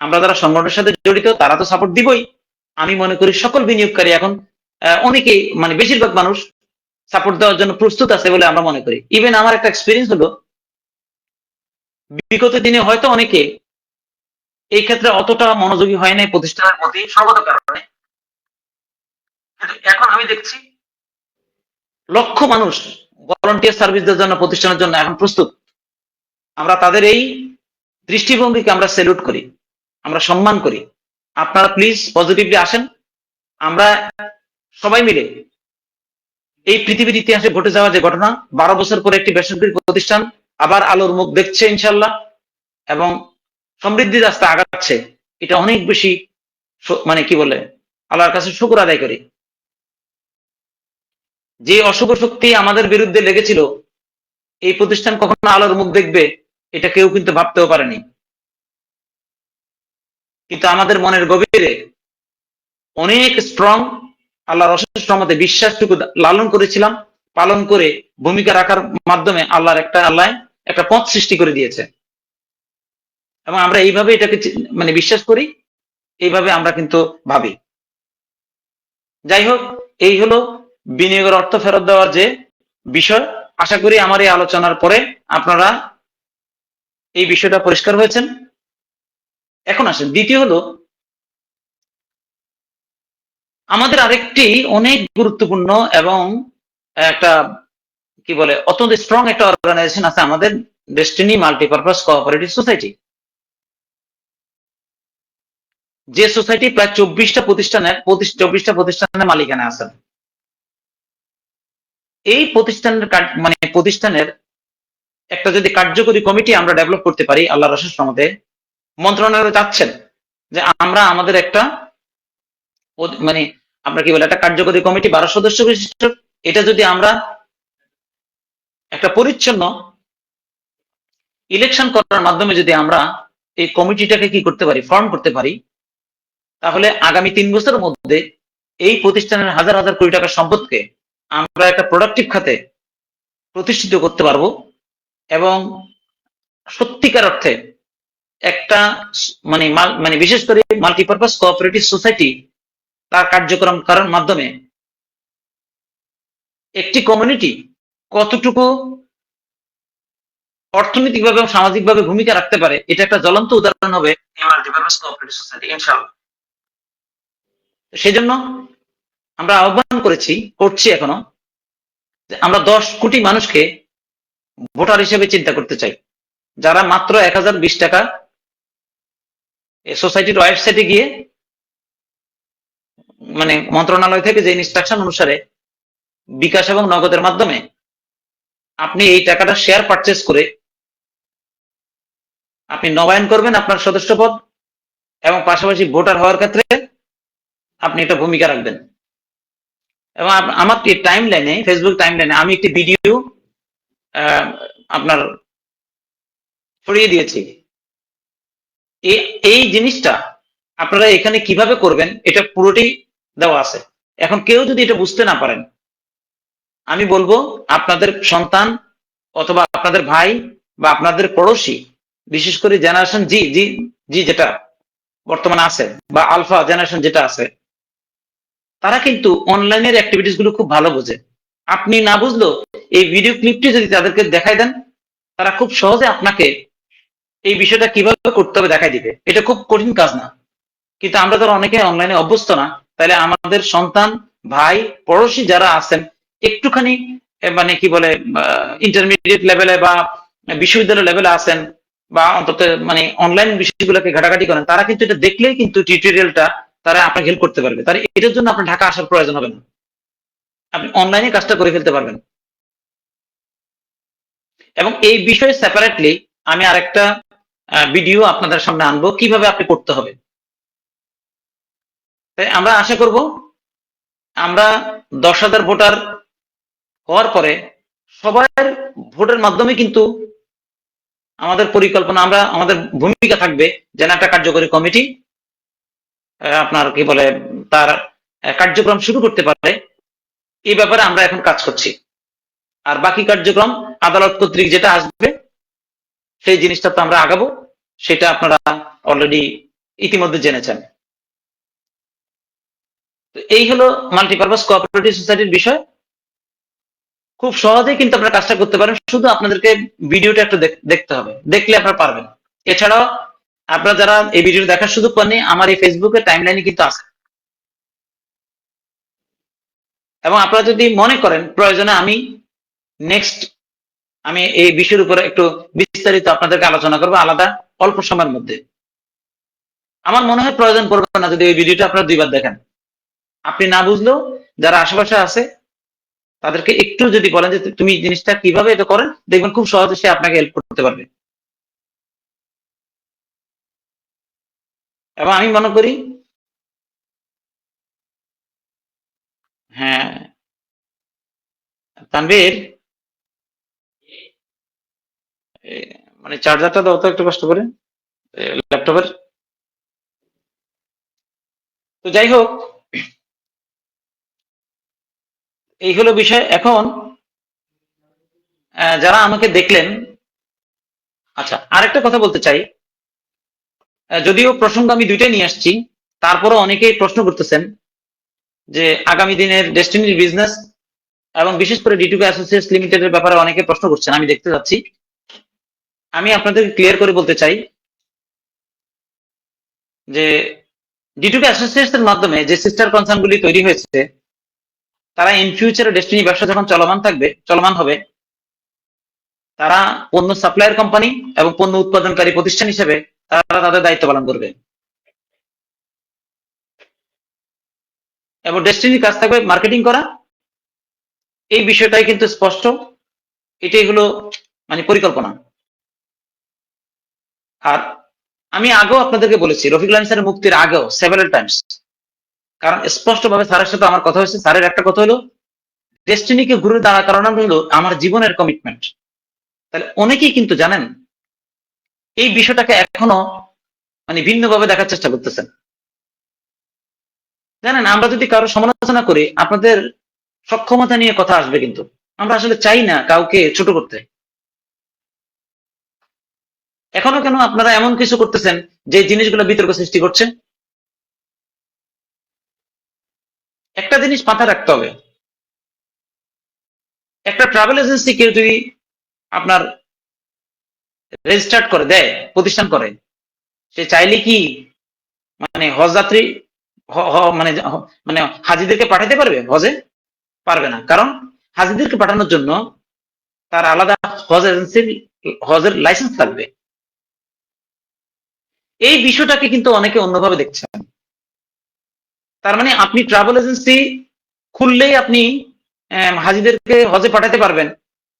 আমরা যারা সংগঠনের সাথে জড়িত তারা তো সাপোর্ট দিবই। আমি মনে করি সকল বিনিয়োগকারী এখন অনেকে, মানে বেশিরভাগ মানুষ সাপোর্ট দেওয়ার জন্য প্রস্তুত আছে বলে আমরা মনে করি। ইভেন আমার একটা এক্সপিরিয়েন্স হলো, বিগত দিনে হয়তো অনেকে এই ক্ষেত্রে অতটা মনোযোগী হয় নাই প্রতিষ্ঠানের প্রতি সর্বত কারণে, এখন আমি দেখছি লক্ষ মানুষ ভলান্টিয়ার সার্ভিস দেওয়ার জন্য প্রতিষ্ঠানের জন্য এখন প্রস্তুত। আমরা তাদের এই দৃষ্টিভঙ্গিকে আমরা স্যালুট করি, আমরা সম্মান করি। আপনারা প্লিজ পজিটিভলি আসেন, আমরা সবাই মিলে এই পৃথিবীর ইতিহাসে ঘটে যাওয়া যে ঘটনা, 12 বছর পরে একটি বেসরকারি প্রতিষ্ঠান আবার আলোর মুখ দেখছে ইনশাল্লাহ, এবং সমৃদ্ধির রাস্তা আগাচ্ছে, এটা অনেক বেশি মানে কি বলে আল্লাহর কাছে শুকর আদায় করি। যে অশুভ শক্তি আমাদের বিরুদ্ধে লেগেছিল, এই প্রতিষ্ঠান কখনো আলোর মুখ দেখবে এটা কেউ কিন্তু ভাবতেও পারেনি। কিন্তু আমাদের মনের গভীরে অনেক স্ট্রং, আল্লাহর অশেষ রহমতে বিশ্বাসটুকু লালন করেছিলাম, পালন করে ভূমিকা রাখার মাধ্যমে আল্লাহ একটা পথ সৃষ্টি করে দিয়েছে, এবং আমরা এইভাবে এটাকে মানে বিশ্বাস করি, এইভাবে আমরা কিন্তু ভাবি। যাই হোক, এই হলো বিনিয়োগের অর্থ ফেরত দেওয়ার যে বিষয়। আশা করি আমার এই আলোচনার পরে আপনারা এই বিষয়টা পরিষ্কার হয়েছেন। এখন আসেন দ্বিতীয় হলো, আমাদের আরেকটি অনেক গুরুত্বপূর্ণ এবং একটা কি বলে অত্যন্ত স্ট্রং একটা অর্গানাইজেশন আছে আমাদের ডেস্টিনি মাল্টিপারপাস কোঅপারেটিভ সোসাইটি, যে সোসাইটি প্রায় 24টা প্রতিষ্ঠানের মালিকানা আছেন। এই প্রতিষ্ঠানের একটা যদি কার্যকরী কমিটি আমরা ডেভেলপ করতে পারি আল্লাহর অশেষ রহমতে, মন্ত্রণালয় চাচ্ছেন যে আমরা আমাদের একটা মানে আমরা কি বলে একটা কার্যকরী কমিটি 12 সদস্য বিশিষ্ট, এটা যদি আমরা একটা পরিচ্ছন্ন ইলেকশন করার মাধ্যমে যদি আমরা এই কমিটিটাকে কি করতে পারি, ফর্ম করতে পারি, তাহলে আগামী 3 বছরের মধ্যে এই প্রতিষ্ঠানের হাজার হাজার কোটি টাকার সম্পদকে আমরা একটা প্রোডাক্টিভ খাতে প্রতিষ্ঠিত করতে পারবো এবং সত্যিকার অর্থে একটা মানে বিশেষ করে মাল্টিপারপাস কোঅপারেটিভ সোসাইটি তার কার্যক্রম করার মাধ্যমে একটি কমিউনিটি কতটুকু অর্থনৈতিকভাবে এবং সামাজিকভাবে ভূমিকা রাখতে পারে, এটা একটা জ্বলন্ত উদাহরণ হবে এই মাল্টিপারপাস কোঅপারেটিভ সোসাইটি ইনশাআল্লাহ। সেই জন্য আমরা আহ্বান করছি এখনো যে আমরা 10 কোটি মানুষকে ভোটার হিসেবে চিন্তা করতে চাই, যারা মাত্র 1020 টাকা সোসাইটির ওয়েবসাইটে গিয়ে মানে মন্ত্রণালয় থেকে যে ইনস্ট্রাকশন অনুসারে বিকাশ এবং নগদের মাধ্যমে আপনি এই টাকাটা শেয়ার পারচেজ করে আপনি নবায়ন করবেন আপনার সদস্যপদ এবং পাশাপাশি ভোটার হওয়ার ক্ষেত্রে আপনি একটা ভূমিকা রাখবেন। এবং আমার টাইম লাইনে, ফেসবুক টাইম লাইনে আমি একটি ভিডিও আপনার ছড়িয়ে দিয়েছি। এই জিনিসটা আপনারা এখানে কিভাবে করবেন এটা পুরোটি দেওয়া আছে। এখন কেউ যদি এটা বুঝতে না পারেন, আমি বলবো আপনাদের সন্তান অথবা আপনাদের ভাই বা আপনাদের পড়োশি, বিশেষ করে জেনারেশন জি জি জি যেটা বর্তমানে আছে বা আলফা জেনারেশন যেটা আছে, তারা কিন্তু অনলাইনের অ্যাক্টিভিটিস গুলো খুব ভালো বোঝে। আপনি না বুঝলেও এই ভিডিও ক্লিপটি যদি তাদেরকে দেখাই দেন, তারা খুব সহজে আপনাকে এই বিষয়টা কিভাবে করতে হবে দেখাই দিবে। এটা খুব কঠিন কাজ না, কিন্তু আমরা ধর অনেকে অনলাইনে অভ্যস্ত না, তাহলে আমাদের সন্তান ভাই পড়োশি যারা আছেন একটুখানি মানে কি বলে ইন্টারমিডিয়েট লেভেলে বা বিশ্ববিদ্যালয় লেভেলে আছেন বা অন্তত মানে অনলাইন বিষয়গুলোকে ঘাটাঘাটি করেন, তারা কিন্তু এটা দেখলেই কিন্তু টিউটোরিয়ালটা তারা আপনাকে হেল্প করতে পারবে। তার এটার জন্য আপনার ঢাকা আসার প্রয়োজন হবে না, আপনি অনলাইনে কাজটা করে ফেলতে পারবেন। এবং এই বিষয়ে সেপারেটলি আমি আরেকটা ভিডিও আপনাদের সামনে আনবো কিভাবে আপনি করতে হবে। তাই আমরা আশা করব আমরা 10,000 ভোটার হওয়ার পরে সবার ভোটের মাধ্যমে কিন্তু আমাদের পরিকল্পনা, আমাদের ভূমিকা থাকবে যেন একটা কার্যকরী কমিটি আপনার কি বলে তার কার্যক্রম শুরু করতে পারে। এই ব্যাপারে আমরা এখন কাজ করছি। আর বাকি কার্যক্রম আদালত কর্তৃক যেটা আসবে সেই জিনিসটা তো আমরা আগাবো, সেটা আপনারা অলরেডি ইতিমধ্যে জেনেছেন। তো এই হলো মাল্টিপারপাস কোঅপারেটিভ সোসাইটির বিষয়। খুব সহজেই কিন্তু আপনারা কাজটা করতে পারেন, শুধু আপনাদেরকে ভিডিওটা একটু দেখতে হবে, দেখলে আপনারা পারবেন। এছাড়াও আপনারা যারা এই ভিডিও দেখার সুযোগ পাননি, আমার এই ফেসবুকের টাইমলাইনে কিন্তু আছে। এবং আপনারা যদি মনে করেন প্রয়োজনে আমি এই বিষয়ের উপরে একটু বিস্তারিত আপনাদেরকে আলোচনা করবো আলাদা অল্প সময়ের মধ্যে। আমার মনে হয় প্রয়োজন পড়বে না যদি এই ভিডিওটা আপনারা 2 বার দেখেন। আপনি না বুঝলেও যারা আশেপাশে আছে তাদেরকে একটু যদি বলেন যে তুমি জিনিসটা কিভাবে এটা করেন, দেখবেন খুব সহজে সে আপনাকে হেল্প করতে পারবে। এবং আমি মনে করি হ্যাঁ তানভীর, মানে চার্জারটা দাও তো একটু কষ্ট করে ল্যাপটপের। তো যাই হোক, এই হলো বিষয়। এখন যারা আমাকে দেখলেন, আচ্ছা আরেকটা কথা বলতে চাই, যদিও প্রসঙ্গ আমি 2টাই নিয়ে আসছি, তারপরও অনেকেই প্রশ্ন করতেছেন যে আগামী দিনের ডেস্টিনির বিজনেস এবং বিশেষ করে ডি2কে অ্যাসোসিয়েটস লিমিটেডের ব্যাপারে অনেকে প্রশ্ন করছেন, আমি দেখতে যাচ্ছি। আমি আপনাদেরকে ক্লিয়ার করে বলতে চাই যে ডি2কে অ্যাসোসিয়েটস এর মাধ্যমে যে সিস্টার কনসার্ন গুলি তৈরি হয়েছে, তারা ইন ফিউচারে ডেস্টিনি ব্যবসা যখন চলমান হবে তারা পণ্য সাপ্লায়ার কোম্পানি এবং পণ্য উৎপাদনকারী প্রতিষ্ঠান হিসেবে তারা তাদের দায়িত্ব পালন করবে, এবং ডেস্টিনির কাজ থাকবে মার্কেটিং করা। এই বিষয়টাই কিন্তু স্পষ্ট, এটাই হলো মানে পরিকল্পনা। আর আমি আগেও আপনাদেরকে বলেছি, রফিকুল আলম স্যারের মুক্তির আগেও সেভারাল টাইমস, কারণ স্পষ্ট ভাবে স্যারের সাথে আমার কথা হয়েছে। স্যারের একটা কথা হলো, ডেস্টিনিকে ঘুরে দাঁড়া করানো হলো আমার জীবনের কমিটমেন্ট। তাহলে অনেকেই কিন্তু জানেন এই বিষয়টাকে এখনো মানে ভিন্নভাবে দেখার চেষ্টা করতেছেন। জানেন, আমরা যদি কারো সমালোচনা করি, আপনাদের সক্ষমতা নিয়ে কথা আসবে, কিন্তু আমরা আসলে চাই না কাউকে ছোট করতে। এখনো কেন আপনারা এমন কিছু করতেছেন যে জিনিসগুলো বিতর্ক সৃষ্টি করছে? একটা জিনিস মাথায় রাখতে হবে, একটা ট্রাভেল এজেন্সি কেউ যদি আপনার রেজিস্টার্ড করে দেয়, প্রতিষ্ঠান করে, সে চাইলে কি মানে হজ যাত্রী মানে মানে হাজিদেরকে পাঠাতে পারবে হজে? পারবে না, কারণ হাজিদেরকে পাঠানোর জন্য তার আলাদা হজ এজেন্সির হজের লাইসেন্স লাগবে। এই বিষয়টাকে কিন্তু অনেকে অন্যভাবে দেখছেন। তার মানে আপনি ট্রাভেল এজেন্সি খুললেই আপনি হাজিদেরকে হজে পাঠাতে পারবেন,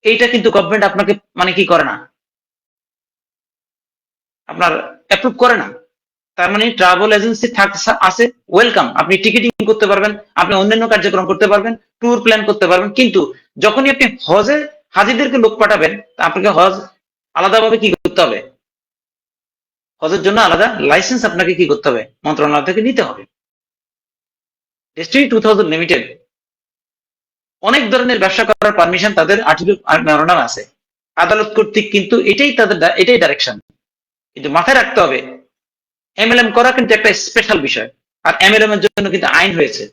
এইটা কিন্তু গভর্নমেন্ট আপনাকে মানে কি করে না, আপনার অ্যাপ্রুভ করে না। তার মানে ট্রাভেল এজেন্সি আছে, ওয়েলকাম, আপনি টিকিটিং করতে পারবেন, আপনি অন্যান্য কার্যক্রম করতে পারবেন, ট্যুর প্ল্যান করতে পারবেন, কিন্তু যখনই আপনি হজে হাজিদেরকে লোক পাঠাবেন, তা আপনাকে হজ আলাদাভাবে কি করতে হবে? হজের জন্য আলাদা লাইসেন্স আপনাকে কি করতে হবে? মন্ত্রণালয় থেকে নিতে হবে। ডেস্টিনি 2000 লিমিটেড অনেক ধরনের ব্যবসা করার পারমিশন তাদের আর্টিকেল আছে আদালত কর্তৃক, কিন্তু এটাই ডাইরেকশন। কিন্তু মাথায় রাখতে হবে, এমএলএম করা কিন্তু একটা স্পেশাল বিষয়, আর এমএলএম এর জন্য কিন্তু আইন হয়েছে।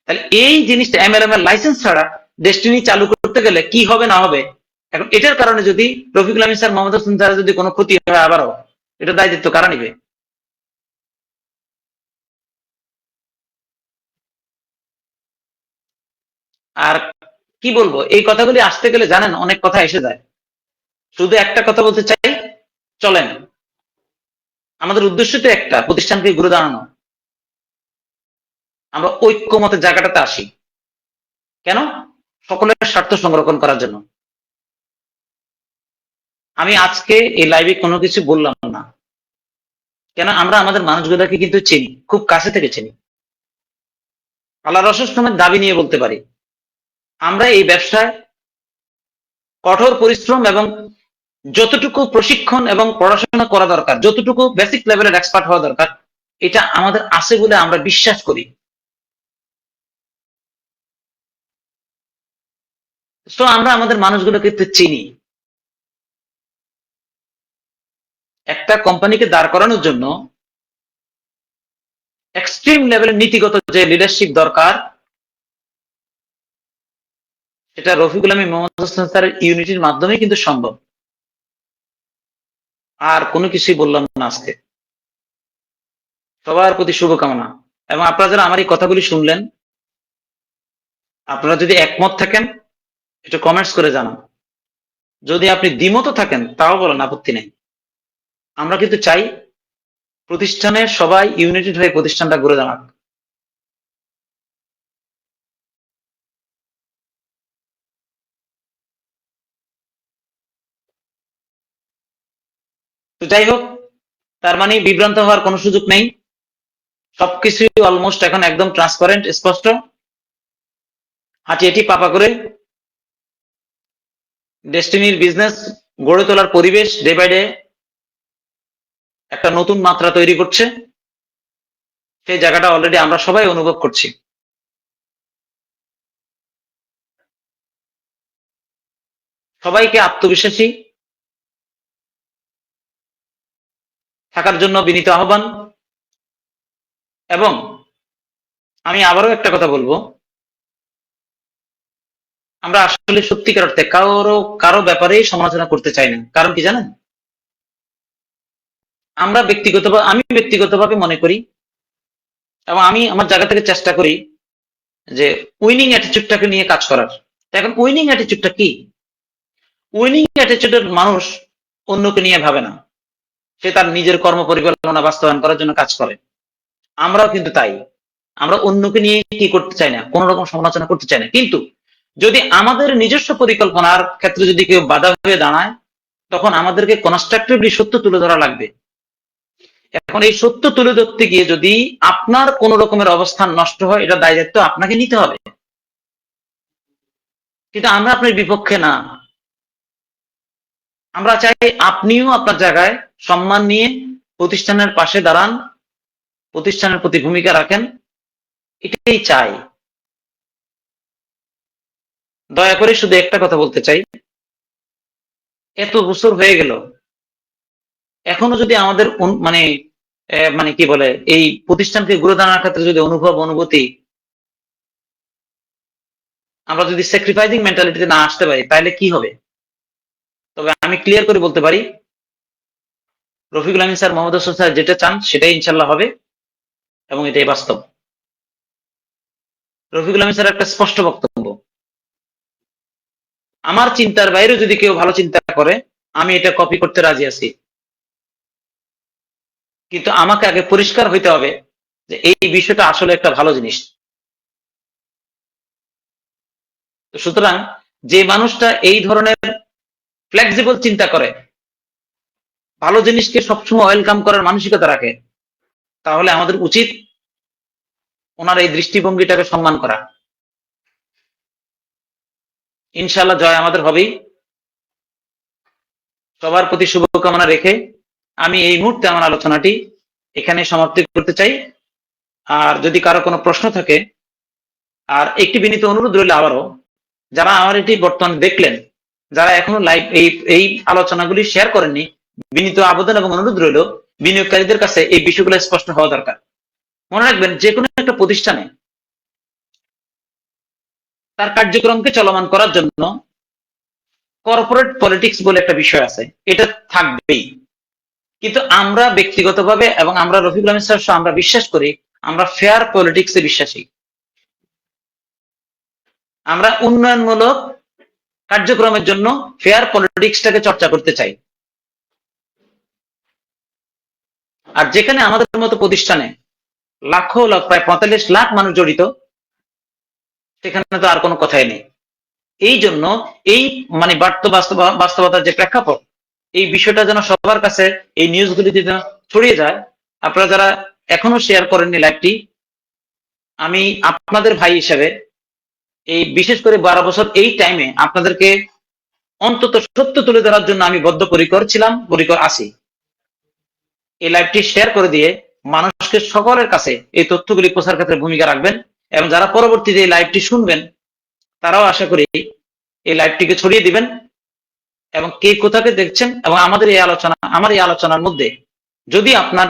তাহলে এই জিনিসটা এমএলএম এর লাইসেন্স ছাড়া ডেস্টিনি চালু করতে গেলে কি হবে না হবে, এখন এটার কারণে যদি রফিকুল আলম স্যার, মোহাম্মদ হোসেন স্যার যদি কোনো ক্ষতি হয়, আবারও এটা দায়িত্ব কারা নিবে? আর কি বলবো, এই কথাগুলি আসতে গেলে জানেন অনেক কথা এসে যায়। শুধু একটা কথা বলতে চাই, চলেন, আমাদের উদ্দেশ্য তো একটা, প্রতিষ্ঠানকে ঘুরে দাঁড়ানো। আমরা ঐক্যমতের জায়গাটাতে আসি কেন? সকলের স্বার্থ সংরক্ষণ করার জন্য। আমি আজকে এই লাইভে কোনো কিছু বললাম না, কেন? আমরা আমাদের মানুষগুলোকে কিন্তু চিনি, খুব কাছে থেকে চিনি। আল্লাহ রসুল দাবি নিয়ে বলতে পারি, আমরা এই ব্যবসায় কঠোর পরিশ্রম এবং যতটুকু প্রশিক্ষণ এবং পড়াশোনা করা দরকার, যতটুকু বেসিক লেভেলের এক্সপার্ট হওয়া দরকার, এটা আমাদের আছে বলে আমরা বিশ্বাস করি। তো আমরা আমাদের মানুষগুলোকে একটু চিনি। একটা কোম্পানিকে দাঁড় করানোর জন্য এক্সট্রিম লেভেলের নীতিগত যে লিডারশিপ দরকার, সেটা রফিকুল আলম মোহাম্মদ হোসেন স্যারের ইউনিটির মাধ্যমে কিন্তু সম্ভব। আর কোনো কিছুই বললাম না আজকে। সবার প্রতি শুভকামনা। এবং আপনারা যারা আমার এই কথাগুলি শুনলেন, আপনারা যদি একমত থাকেন, একটু কমেন্টস করে জানান। যদি আপনি দ্বিমত থাকেন, তাও বলেন, আপত্তি নেই। আমরা কিন্তু চাই প্রতিষ্ঠানের সবাই ইউনাইটেড হয়ে প্রতিষ্ঠানটা ঘুরে দাঁড়াক। তো যাই হোক, তার মানে বিভ্রান্ত হওয়ার কোনো সুযোগ নেই। সবকিছু অলমোস্ট এখন একদম ট্রান্সপারেন্ট, স্পষ্ট। হাঁটি হাঁটি পাপা করে ডেস্টিনির বিজনেস গড়ে তোলার পরিবেশ ডে বাই ডে একটা নতুন মাত্রা তৈরি করছে। সেই জায়গাটা অলরেডি আমরা সবাই অনুভব করছি। সবাইকে আত্মবিশ্বাসী থাকার জন্য বিনীত আহ্বান। এবং আমি আবারও একটা কথা বলবো, আমরা আসলে সত্যিকার অর্থে কারো ব্যাপারেই সমালোচনা করতে চাই না। কারণ কি জানেন, আমি ব্যক্তিগতভাবে মনে করি, এবং আমি আমার জায়গা থেকে চেষ্টা করি যে উইনিং অ্যাটিটিউডটাকে নিয়ে কাজ করার। এখন উইনিং অ্যাটিটিউডটা কি? উইনিং অ্যাটিটিউডের মানুষ অন্যকে নিয়ে ভাবে না, সে তার নিজের কর্ম পরিকল্পনা বাস্তবায়ন করার জন্য কাজ করে। আমরাও কিন্তু তাই, আমরা অন্যকে নিয়ে কি করতে চাই না, কোন রকম সমালোচনা করতে চাই না। কিন্তু যদি আমাদের নিজস্ব পরিকল্পনার ক্ষেত্রে যদি কেউ বাধা হয়ে দাঁড়ায়, তখন আমাদেরকে কনস্ট্রাকটিভলি সত্য তুলে ধরা লাগবে। এখন এই সত্য তুলে ধরতে গিয়ে যদি আপনার কোন রকমের অবস্থান নষ্ট হয়, এটা দায় দায়িত্ব আপনাকে নিতে হবে। কিন্তু আমরা আপনার বিপক্ষে না, আমরা চাই আপনিও আপনার জায়গায় সম্মান নিয়ে প্রতিষ্ঠানের পাশে দাঁড়ান, প্রতিষ্ঠানের প্রতি ভূমিকা রাখেন, এটাই চাই। দয়া করে শুধু একটা কথা বলতে চাই, এত বছর হয়ে গেল, এখনো যদি আমাদের মানে মানে কি বলে, এই প্রতিষ্ঠানকে ঘুরে দাঁড়ানোর ক্ষেত্রে যদি অনুভূতি আমরা যদি স্যাক্রিফাইসিং মেন্টালিটিতে না আসতে পারি, তাহলে কি হবে? তবে আমি ক্লিয়ার করে বলতে পারি, রফিকুল আমিন স্যার, মোহাম্মদ হোসেন স্যার যেটা চান সেটাই ইনশাল্লাহ হবে, এবং এটাই বাস্তব। রফিকুল আমিন স্যার একটা স্পষ্ট বক্তব্য, আমার চিন্তার বাইরে যদি কেউ ভালো চিন্তা করে, আমি এটা কপি করতে রাজি আছি, কিন্তু আমাকে আগে পরিষ্কার হইতে হবে যে এই বিষয়টা আসলে একটা ভালো জিনিস। সুতরাং যে মানুষটা এই ধরনের ফ্লেক্সিবল চিন্তা করে, ভালো জিনিসকে সবসময় ওয়েলকাম করার মানসিকতা রাখে, তাহলে আমাদের উচিত ওনার এই দৃষ্টিভঙ্গিটাকে সম্মান করা। ইনশাআল্লাহ জয় আমাদের হবেই। সবার প্রতি শুভকামনা রেখে আমি এই মুহূর্তে আমার আলোচনাটি এখানে সমাপ্তি করতে চাই। আর যদি কারো কোনো প্রশ্ন থাকে, আর একটি বিনীত অনুরোধ রইল আবারও, যারা আমার এটি বর্তমানে দেখলেন, যারা এখনো লাইভ এই আলোচনাগুলি শেয়ার করেননি, বিনীত আবেদন এবং অনুরোধ রইল বিনিয়োগকারীদের কাছে এই বিষয়গুলো স্পষ্ট হওয়া দরকার। মনে রাখবেন, যে কোনো একটা প্রতিষ্ঠানে তার কার্যক্রমকে চলমান করার জন্য কর্পোরেট পলিটিক্স বলে একটা বিষয় আছে, এটা থাকবেই। কিন্তু আমরা ব্যক্তিগতভাবে এবং আমরা রফিকুল আহমেদ স্যার আমরা বিশ্বাস করি, আমরা ফেয়ার পলিটিক্সে বিশ্বাসী। আমরা উন্নয়নমূলক কার্যক্রমের জন্য ফেয়ার পলিটিক্সটাকে চর্চা করতে চাই। আর যেখানে আমাদের মতো প্রতিষ্ঠানে লাখো লাখ, প্রায় 45 লাখ মানুষ জড়িত, সেখানে তো আর কোনো কথাই নেই। এই জন্য এই মানে বাস্তবতার যে প্রেক্ষাপট, এই বিষয়টা যেন সবার কাছে, এই নিউজগুলিতে যেন ছড়িয়ে যায়। আপনারা যারা এখনো শেয়ার করেননি লাইভটি, আমি আপনাদের ভাই হিসেবে এই বিশেষ করে 12 বছর এই টাইমে আপনাদেরকে অন্তত সত্য তুলে ধরার জন্য আমি বদ্ধপরিকর ছিলাম, পরিকর আছি। এই লাইভটি শেয়ার করে দিয়ে মানুষকে সকলের কাছে এই তথ্যগুলি প্রচার ক্ষেত্রে ভূমিকা রাখবেন, এবং যারা পরবর্তীতে এই লাইভটি শুনবেন, তারাও আশা করি এই লাইভটিকে ছড়িয়ে দিবেন। এবং কে কোথাকে দেখছেন, এবং আমার এই আলোচনার মধ্যে যদি আপনার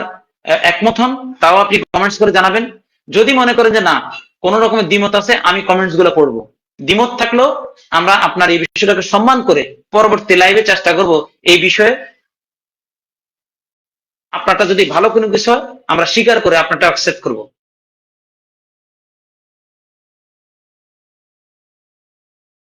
একমত হন, তাও আপনি কমেন্টস করে জানাবেন। যদি মনে করেন যে না, কোন রকমের দ্বিমত আছে, আমি কমেন্টস গুলো পড়বো। দ্বিমত থাকলেও আমরা আপনার এই বিষয়টাকে সম্মান করে পরবর্তী লাইভে চেষ্টা করব এই বিষয়ে আপনারটা যদি ভালো কোনো কিছু হয়, আমরা স্বীকার করে আপনারটা অ্যাকসেপ্ট করব।